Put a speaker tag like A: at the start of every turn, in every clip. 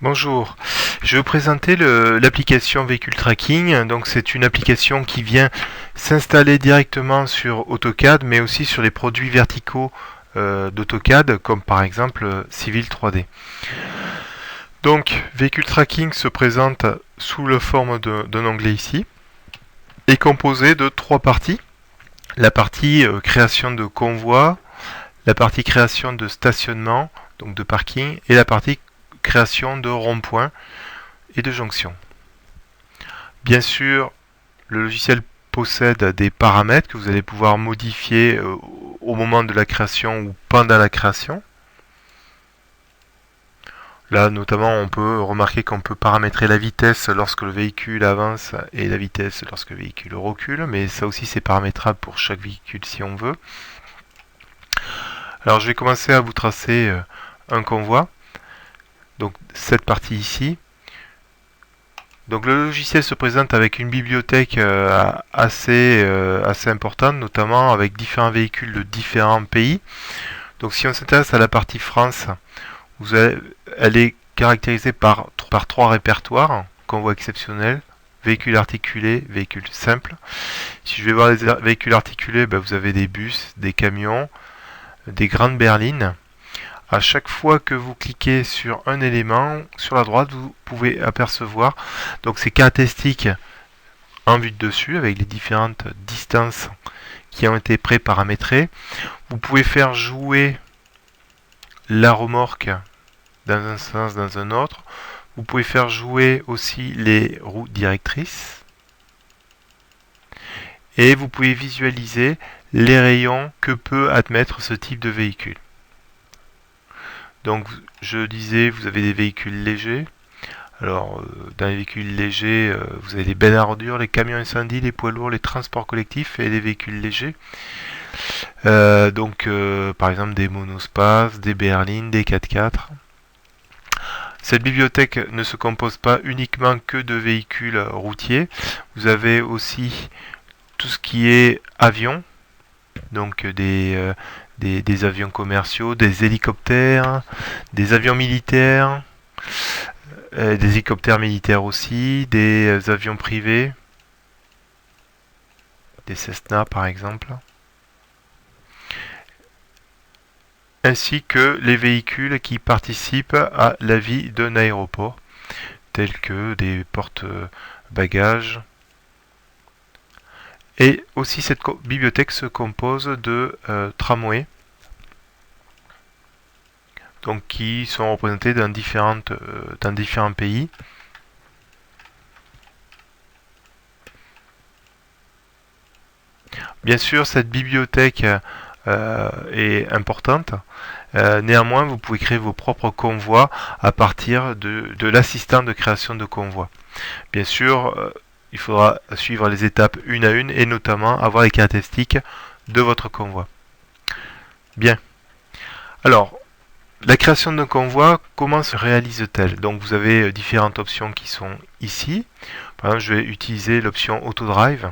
A: Bonjour, je vais vous présenter l'application Véhicule Tracking. Donc c'est une application qui vient s'installer directement sur AutoCAD, mais aussi sur les produits verticaux d'AutoCAD, comme par exemple Civil 3D. Donc Véhicule Tracking se présente sous la forme d'un onglet ici, est composé de trois parties. La partie création de convoi, la partie création de stationnement, donc de parking, et la partie création de ronds-points et de jonctions. Bien sûr, le logiciel possède des paramètres que vous allez pouvoir modifier au moment de la création ou pendant la création. Là, notamment, on peut remarquer qu'on peut paramétrer la vitesse lorsque le véhicule avance et la vitesse lorsque le véhicule recule, mais ça aussi c'est paramétrable pour chaque véhicule si on veut. Alors je vais commencer à vous tracer un convoi. Donc cette partie ici. Donc le logiciel se présente avec une bibliothèque assez importante, notamment avec différents véhicules de différents pays. Donc si on s'intéresse à la partie France, elle est caractérisée par trois répertoires: convoi exceptionnel, véhicule articulé, véhicule simple. Si je vais voir les véhicules articulés, vous avez des bus, des camions, des grandes berlines. À chaque fois que vous cliquez sur un élément, sur la droite, vous pouvez apercevoir donc ces caractéristiques en vue de dessus avec les différentes distances qui ont été pré-paramétrées. Vous pouvez faire jouer la remorque dans un sens, dans un autre. Vous pouvez faire jouer aussi les roues directrices. Et vous pouvez visualiser les rayons que peut admettre ce type de véhicule. Donc je disais, vous avez des véhicules légers. Alors dans les véhicules légers, vous avez les bennes à ordures, les camions incendies, les poids lourds, les transports collectifs et les véhicules légers. Par exemple des monospaces, des berlines, des 4x4. Cette bibliothèque ne se compose pas uniquement que de véhicules routiers. Vous avez aussi tout ce qui est avions, donc des avions commerciaux, des hélicoptères, des avions militaires, des hélicoptères militaires aussi, des avions privés, des Cessna par exemple, ainsi que les véhicules qui participent à la vie d'un aéroport, tels que des porte-bagages. Et aussi cette bibliothèque se compose de tramways, donc qui sont représentés dans différents pays. Bien sûr, cette bibliothèque est importante. Néanmoins, vous pouvez créer vos propres convois à partir de l'assistant de création de convois. Bien sûr, il faudra suivre les étapes une à une et notamment avoir les caractéristiques de votre convoi. Bien. Alors, la création d'un convoi, comment se réalise-t-elle? Donc vous avez différentes options qui sont ici. Par exemple, je vais utiliser l'option Autodrive.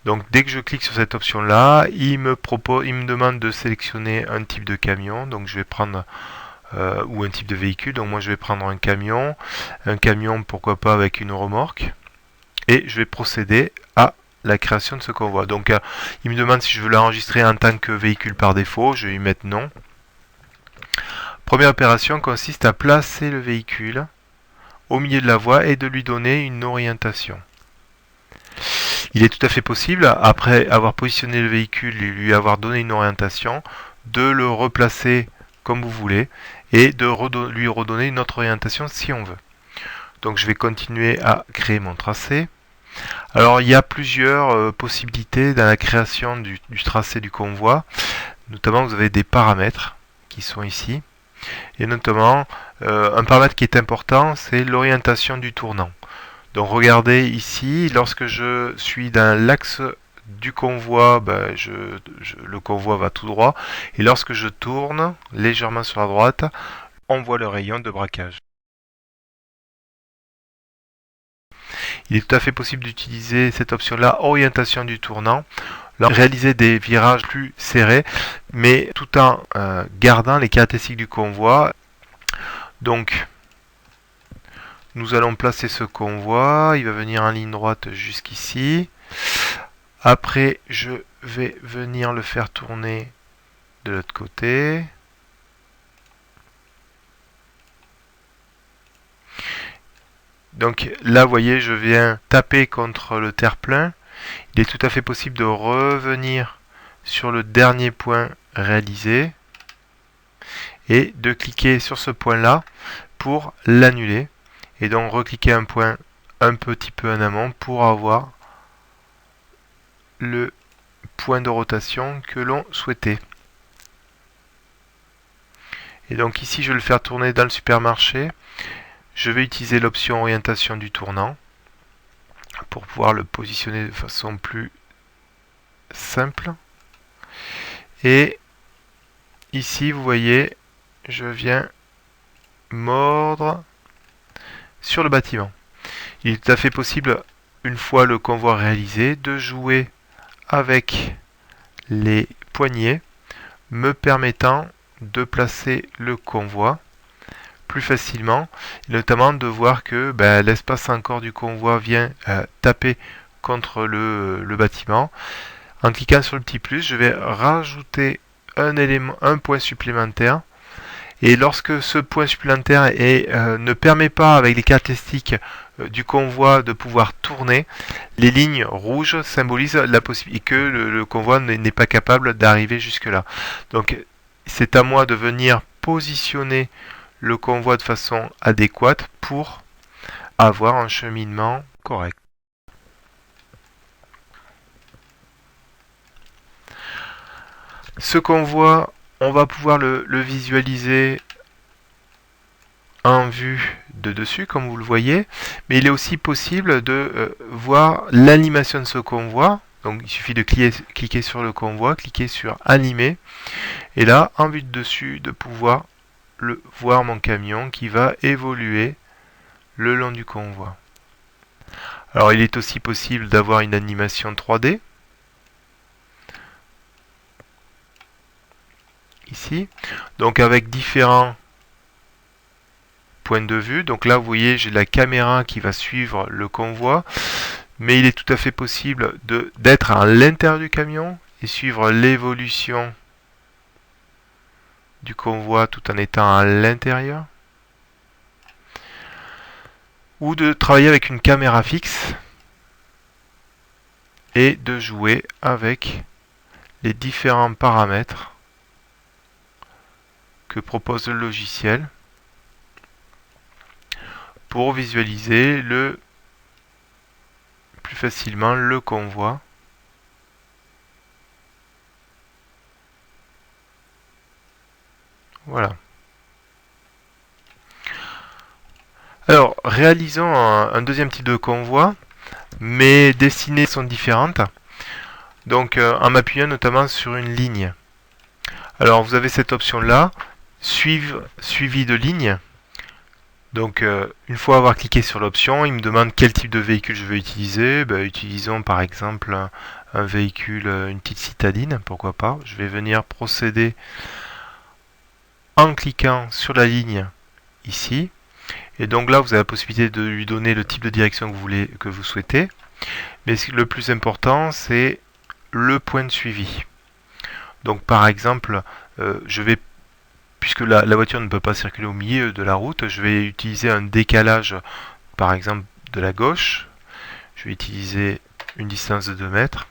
A: Donc dès que je clique sur cette option-là, il me demande de sélectionner un type de camion. Donc je vais prendre ou un type de véhicule. Donc moi je vais prendre un camion pourquoi pas avec une remorque. Et je vais procéder à la création de ce convoi. Donc il me demande si je veux l'enregistrer en tant que véhicule par défaut. Je vais lui mettre non. Première opération consiste à placer le véhicule au milieu de la voie et de lui donner une orientation. Il est tout à fait possible, après avoir positionné le véhicule et lui avoir donné une orientation, de le replacer comme vous voulez et de lui redonner une autre orientation si on veut. Donc je vais continuer à créer mon tracé. Alors il y a plusieurs possibilités dans la création du tracé du convoi. Notamment vous avez des paramètres qui sont ici. Et notamment un paramètre qui est important, c'est l'orientation du tournant. Donc regardez ici, lorsque je suis dans l'axe du convoi, le convoi va tout droit. Et lorsque je tourne légèrement sur la droite, on voit le rayon de braquage. Il est tout à fait possible d'utiliser cette option-là, orientation du tournant, réaliser des virages plus serrés, mais tout en gardant les caractéristiques du convoi. Donc, nous allons placer ce convoi. Il va venir en ligne droite jusqu'ici. Après, je vais venir le faire tourner de l'autre côté. Donc là, vous voyez, je viens taper contre le terre-plein. Il est tout à fait possible de revenir sur le dernier point réalisé et de cliquer sur ce point-là pour l'annuler. Et donc recliquer un point un petit peu en amont pour avoir le point de rotation que l'on souhaitait. Et donc ici, je vais le faire tourner dans le supermarché. Je vais utiliser l'option orientation du tournant pour pouvoir le positionner de façon plus simple. Et ici, vous voyez, je viens mordre sur le bâtiment. Il est tout à fait possible, une fois le convoi réalisé, de jouer avec les poignées, me permettant de placer le convoi plus facilement, et notamment de voir que l'espace encore du convoi vient taper contre le bâtiment. En cliquant sur le petit plus, je vais rajouter un point supplémentaire. Et lorsque ce point supplémentaire ne permet pas, avec les caractéristiques du convoi, de pouvoir tourner, les lignes rouges symbolisent la possibilité que le convoi n'est pas capable d'arriver jusque-là. Donc c'est à moi de venir positionner le convoi de façon adéquate pour avoir un cheminement correct. Ce convoi, on va pouvoir le visualiser en vue de dessus, comme vous le voyez, mais il est aussi possible de voir l'animation de ce convoi. Donc il suffit de cliquer sur le convoi, cliquer sur animer, et là, en vue de dessus, de pouvoir voir mon camion qui va évoluer le long du convoi. Alors il est aussi possible d'avoir une animation 3D. Ici. Donc avec différents points de vue. Donc là vous voyez j'ai la caméra qui va suivre le convoi. Mais il est tout à fait possible d'être à l'intérieur du camion et suivre l'évolution du convoi tout en étant à l'intérieur. Ou de travailler avec une caméra fixe et de jouer avec les différents paramètres que propose le logiciel pour visualiser plus facilement le convoi. Voilà. Alors, réalisons un deuxième type de convoi, mais destinées sont différentes. Donc, en m'appuyant notamment sur une ligne. Alors, vous avez cette option-là, suivi de ligne. Donc, une fois avoir cliqué sur l'option, il me demande quel type de véhicule je veux utiliser. Utilisons par exemple un véhicule, une petite citadine, pourquoi pas. Je vais venir procéder en cliquant sur la ligne ici. Et donc là, vous avez la possibilité de lui donner le type de direction que vous souhaitez. Mais le plus important, c'est le point de suivi. Donc par exemple, puisque la voiture ne peut pas circuler au milieu de la route, je vais utiliser un décalage, par exemple, de la gauche. Je vais utiliser une distance de 2 mètres.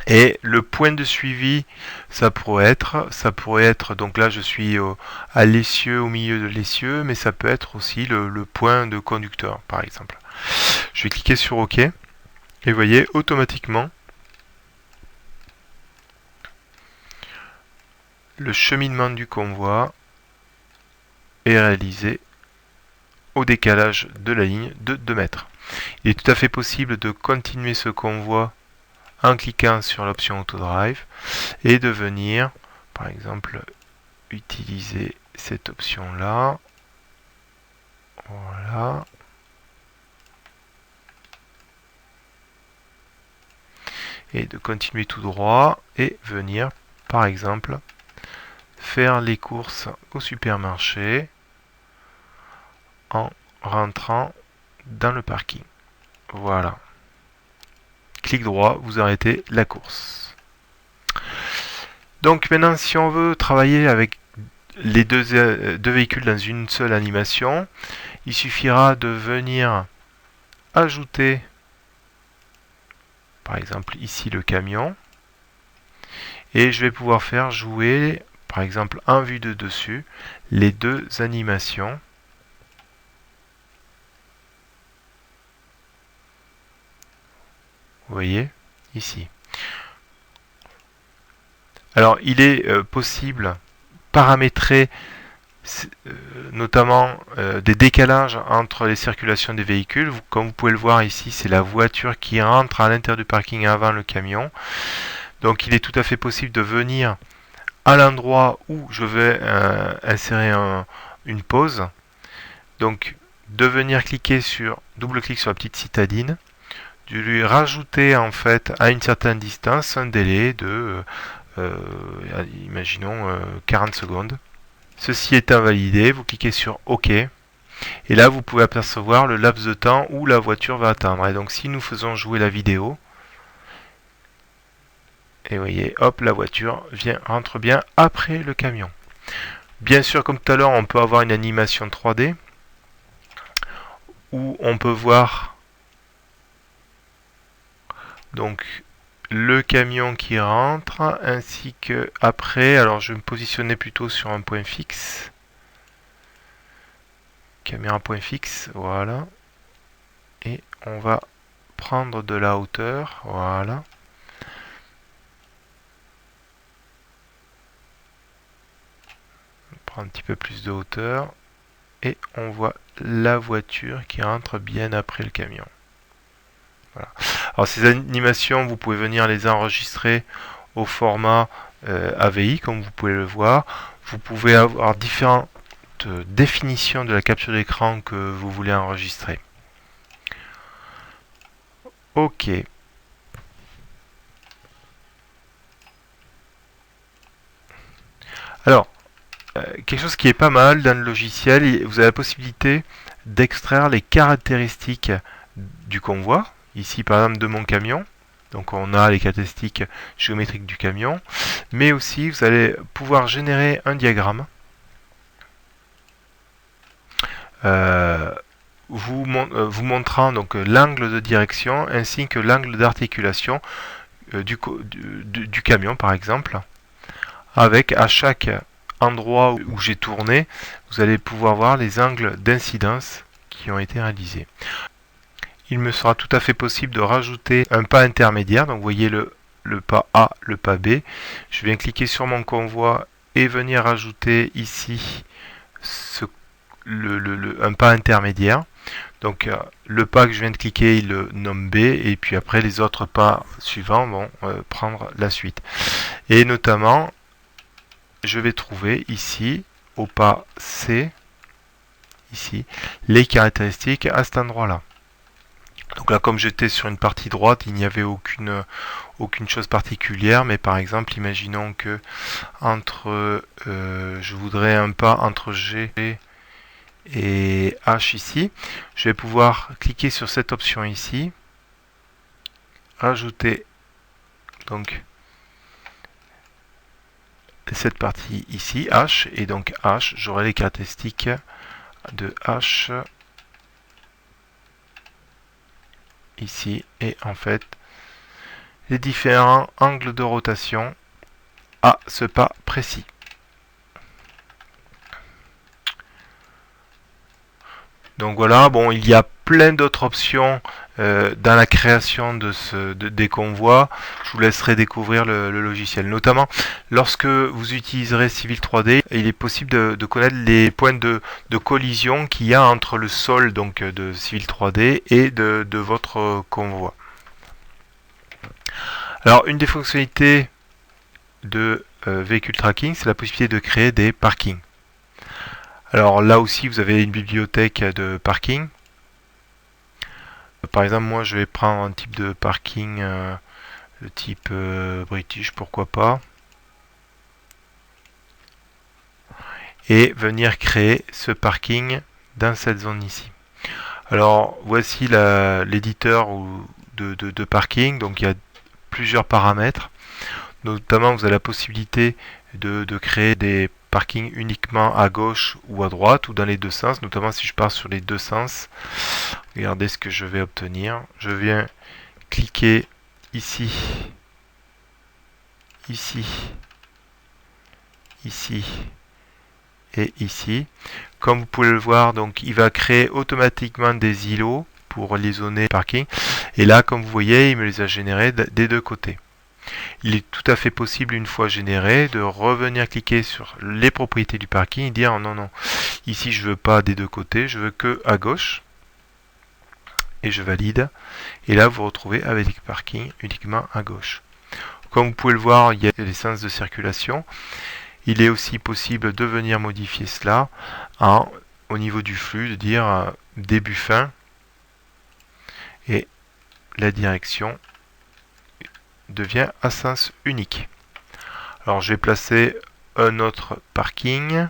A: Et le point de suivi, ça pourrait être, donc là je suis à l'essieu, au milieu de l'essieu, mais ça peut être aussi le point de conducteur, par exemple. Je vais cliquer sur OK, et vous voyez, automatiquement, le cheminement du convoi est réalisé au décalage de la ligne de 2 mètres. Il est tout à fait possible de continuer ce convoi en cliquant sur l'option Autodrive et de venir, par exemple, utiliser cette option-là. Voilà. Et de continuer tout droit et venir, par exemple, faire les courses au supermarché en rentrant dans le parking. Voilà. Clic droit, vous arrêtez la course. Donc maintenant, si on veut travailler avec les deux véhicules dans une seule animation, il suffira de venir ajouter, par exemple ici, le camion. Et je vais pouvoir faire jouer, par exemple en vue de dessus, les deux animations. Vous voyez, ici. Alors, il est possible paramétrer notamment des décalages entre les circulations des véhicules. Comme vous pouvez le voir ici, c'est la voiture qui rentre à l'intérieur du parking avant le camion. Donc, il est tout à fait possible de venir à l'endroit où je vais insérer une pause. Donc, de venir double-clic sur la petite citadine, de lui rajouter en fait à une certaine distance un délai de imaginons 40 secondes. Ceci étant validé, vous cliquez sur OK et là vous pouvez apercevoir le laps de temps où la voiture va atteindre. Et donc si nous faisons jouer la vidéo, et vous voyez, hop, la voiture rentre bien après le camion. Bien sûr, comme tout à l'heure, on peut avoir une animation 3D où on peut voir donc le camion qui rentre ainsi que après. Alors je vais me positionner plutôt sur un point fixe. Caméra point fixe, voilà. Et on va prendre de la hauteur, voilà. On prend un petit peu plus de hauteur et on voit la voiture qui rentre bien après le camion. Voilà. Alors ces animations, vous pouvez venir les enregistrer au format AVI, comme vous pouvez le voir. Vous pouvez avoir différentes définitions de la capture d'écran que vous voulez enregistrer. Ok. Alors, quelque chose qui est pas mal dans le logiciel, vous avez la possibilité d'extraire les caractéristiques du convoi. Ici, par exemple, de mon camion. Donc, on a les caractéristiques géométriques du camion. Mais aussi, vous allez pouvoir générer un diagramme. Vous montrant donc l'angle de direction ainsi que l'angle d'articulation du camion, par exemple. Avec à chaque endroit où j'ai tourné, vous allez pouvoir voir les angles d'incidence qui ont été réalisés. Il me sera tout à fait possible de rajouter un pas intermédiaire. Donc vous voyez le pas A, le pas B. Je viens cliquer sur mon convoi et venir rajouter ici un pas intermédiaire. Donc le pas que je viens de cliquer, il le nomme B, et puis après les autres pas suivants vont prendre la suite. Et notamment, je vais trouver ici, au pas C, ici, les caractéristiques à cet endroit-là. Donc là, comme j'étais sur une partie droite, il n'y avait aucune chose particulière, mais par exemple, imaginons que je voudrais un pas entre G et H ici. Je vais pouvoir cliquer sur cette option ici, rajouter donc cette partie ici, H, et donc H, j'aurai les caractéristiques de H ici, et en fait les différents angles de rotation à ce pas précis. Donc voilà, bon, il y a plein d'autres options dans la création des convois. Je vous laisserai découvrir le logiciel. Notamment, lorsque vous utiliserez Civil 3D, il est possible de connaître les points de collision qu'il y a entre le sol donc, de Civil 3D et de votre convoi. Alors, une des fonctionnalités de Vehicle Tracking, c'est la possibilité de créer des parkings. Alors là aussi, vous avez une bibliothèque de parking. Par exemple, moi, je vais prendre un type de parking de type British, pourquoi pas. Et venir créer ce parking dans cette zone ici. Alors voici l'éditeur de parking. Donc il y a plusieurs paramètres. Notamment vous avez la possibilité de créer des parkings uniquement à gauche ou à droite ou dans les deux sens. Notamment si je pars sur les deux sens. Regardez ce que je vais obtenir. Je viens cliquer ici, ici, ici et ici. Comme vous pouvez le voir, donc il va créer automatiquement des îlots pour les zones parking. Et là, comme vous voyez, il me les a générés des deux côtés. Il est tout à fait possible, une fois généré, de revenir cliquer sur les propriétés du parking et dire non, non, ici je veux pas des deux côtés, je veux que à gauche. Et je valide. Et là, vous vous retrouvez avec les parkings uniquement à gauche. Comme vous pouvez le voir, il y a les sens de circulation. Il est aussi possible de venir modifier cela au niveau du flux, de dire début fin et la direction devient à sens unique. Alors je vais placer un autre parking.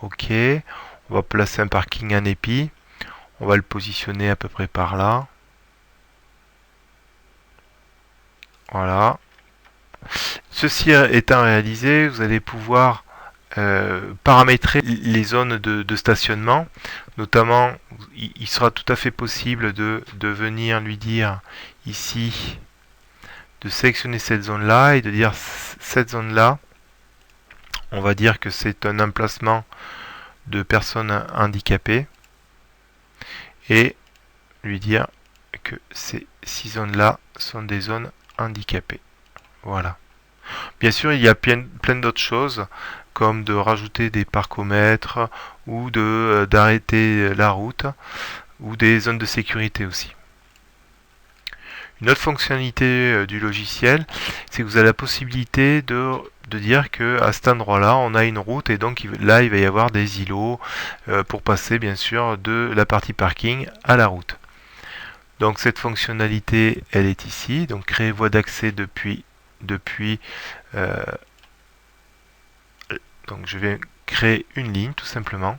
A: Ok, on va placer un parking en épi. On va le positionner à peu près par là. Voilà. Ceci étant réalisé, vous allez pouvoir paramétrer les zones de stationnement. Notamment, il sera tout à fait possible de venir lui dire ici, de sélectionner cette zone-là et de dire cette zone-là, on va dire que c'est un emplacement de personnes handicapées et lui dire que ces 6 zones-là sont des zones handicapées. Voilà. Bien sûr, il y a plein d'autres choses, comme de rajouter des parcomètres ou d'arrêter la route, ou des zones de sécurité aussi. Une autre fonctionnalité du logiciel, c'est que vous avez la possibilité de dire que à cet endroit-là, on a une route et donc là, il va y avoir des îlots pour passer bien sûr de la partie parking à la route. Donc cette fonctionnalité, elle est ici. Donc créer voie d'accès depuis donc je vais créer une ligne tout simplement.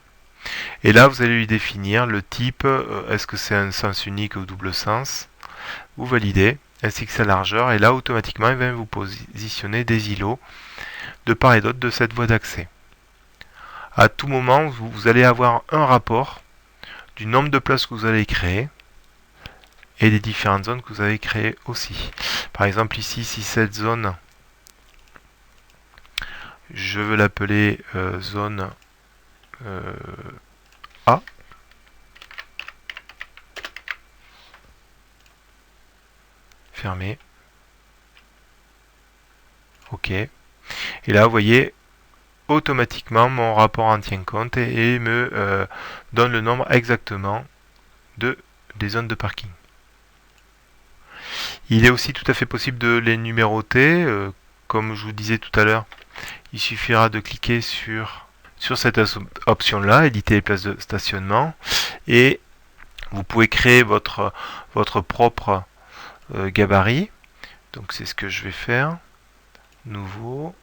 A: Et là, vous allez lui définir le type, est-ce que c'est un sens unique ou double sens. Vous validez, ainsi que sa largeur. Et là, automatiquement, il va vous positionner des îlots de part et d'autre de cette voie d'accès. À tout moment, vous allez avoir un rapport du nombre de places que vous allez créer et des différentes zones que vous avez créées aussi. Par exemple, ici, si cette zone, je veux l'appeler zone A. Fermé. OK. Et là, vous voyez, automatiquement, mon rapport en tient compte et me donne le nombre exactement des zones de parking. Il est aussi tout à fait possible de les numéroter. Comme je vous disais tout à l'heure, il suffira de cliquer sur cette option-là, éditer les places de stationnement, et vous pouvez créer votre propre gabarit. Donc c'est ce que je vais faire. Nouveau.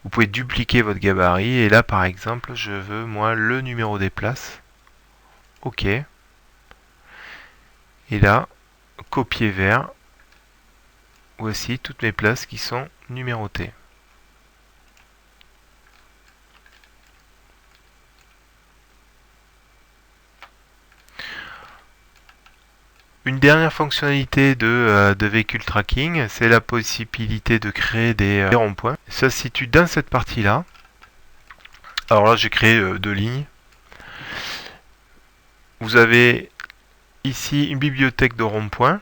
A: Vous pouvez dupliquer votre gabarit et là par exemple je veux moi le numéro des places. OK. Et là, copier vers. Voici toutes mes places qui sont numérotées. Une dernière fonctionnalité de véhicule tracking, c'est la possibilité de créer des ronds-points. Ça se situe dans cette partie-là. Alors là, j'ai créé deux lignes. Vous avez ici une bibliothèque de ronds-points.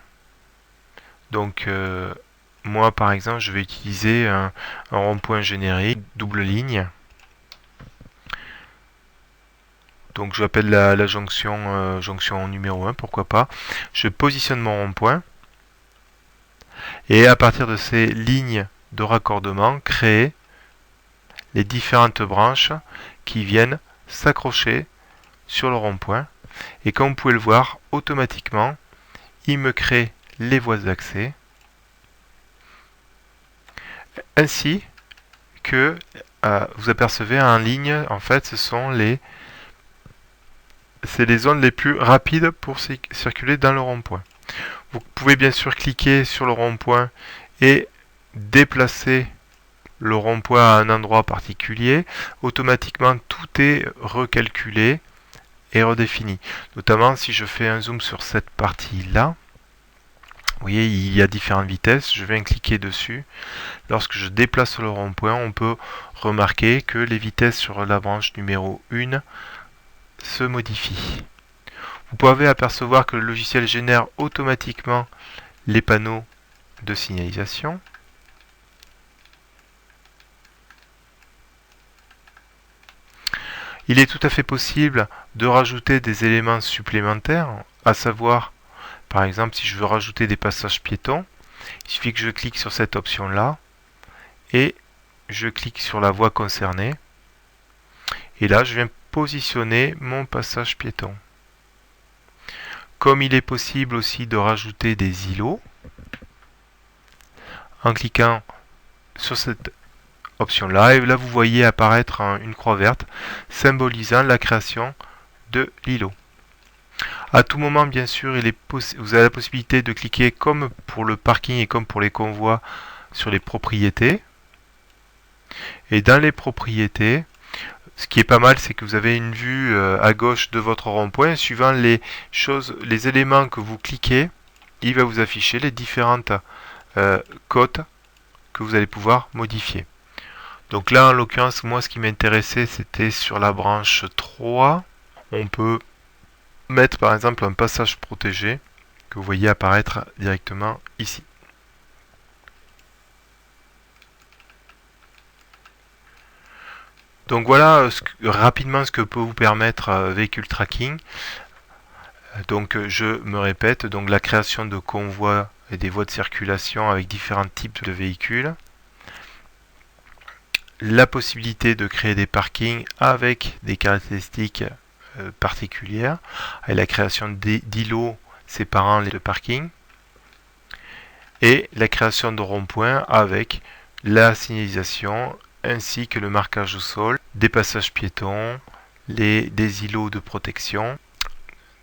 A: Donc, moi, par exemple, je vais utiliser un rond-point générique, double ligne. Donc je l'appelle la jonction, jonction numéro 1, pourquoi pas. Je positionne mon rond-point. Et à partir de ces lignes de raccordement, créer les différentes branches qui viennent s'accrocher sur le rond-point. Et comme vous pouvez le voir, automatiquement, il me crée les voies d'accès. Ainsi que vous apercevez en ligne, en fait, ce sont les c'est les zones les plus rapides pour circuler dans le rond-point. Vous pouvez bien sûr cliquer sur le rond-point et déplacer le rond-point à un endroit particulier. Automatiquement, tout est recalculé et redéfini. Notamment si je fais un zoom sur cette partie-là, vous voyez, il y a différentes vitesses. Je viens cliquer dessus. Lorsque je déplace le rond-point, on peut remarquer que les vitesses sur la branche numéro 1 se modifient. Vous pouvez apercevoir que le logiciel génère automatiquement les panneaux de signalisation. Il est tout à fait possible de rajouter des éléments supplémentaires, à savoir, par exemple, si je veux rajouter des passages piétons, il suffit que je clique sur cette option-là et je clique sur la voie concernée. Et là, je viens positionner mon passage piéton. Comme il est possible aussi de rajouter des îlots, en cliquant sur cette option-là, et là vous voyez apparaître une croix verte symbolisant la création de l'îlot. À tout moment, bien sûr, vous avez la possibilité de cliquer comme pour le parking et comme pour les convois sur les propriétés. Et dans les propriétés, ce qui est pas mal, c'est que vous avez une vue à gauche de votre rond-point. Suivant les éléments que vous cliquez, il va vous afficher les différentes cotes que vous allez pouvoir modifier. Donc là, en l'occurrence, moi, ce qui m'intéressait, c'était sur la branche 3. On peut mettre, par exemple, un passage protégé que vous voyez apparaître directement ici. Donc voilà rapidement ce que peut vous permettre Vehicle Tracking. Donc je me répète, donc la création de convois et des voies de circulation avec différents types de véhicules. La possibilité de créer des parkings avec des caractéristiques particulières, et la création d'îlots séparant les deux parkings, et la création de ronds-points avec la signalisation ainsi que le marquage au sol, des passages piétons, des îlots de protection.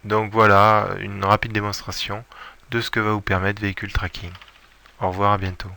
A: Donc voilà une rapide démonstration de ce que va vous permettre Vehicle Tracking. Au revoir, à bientôt.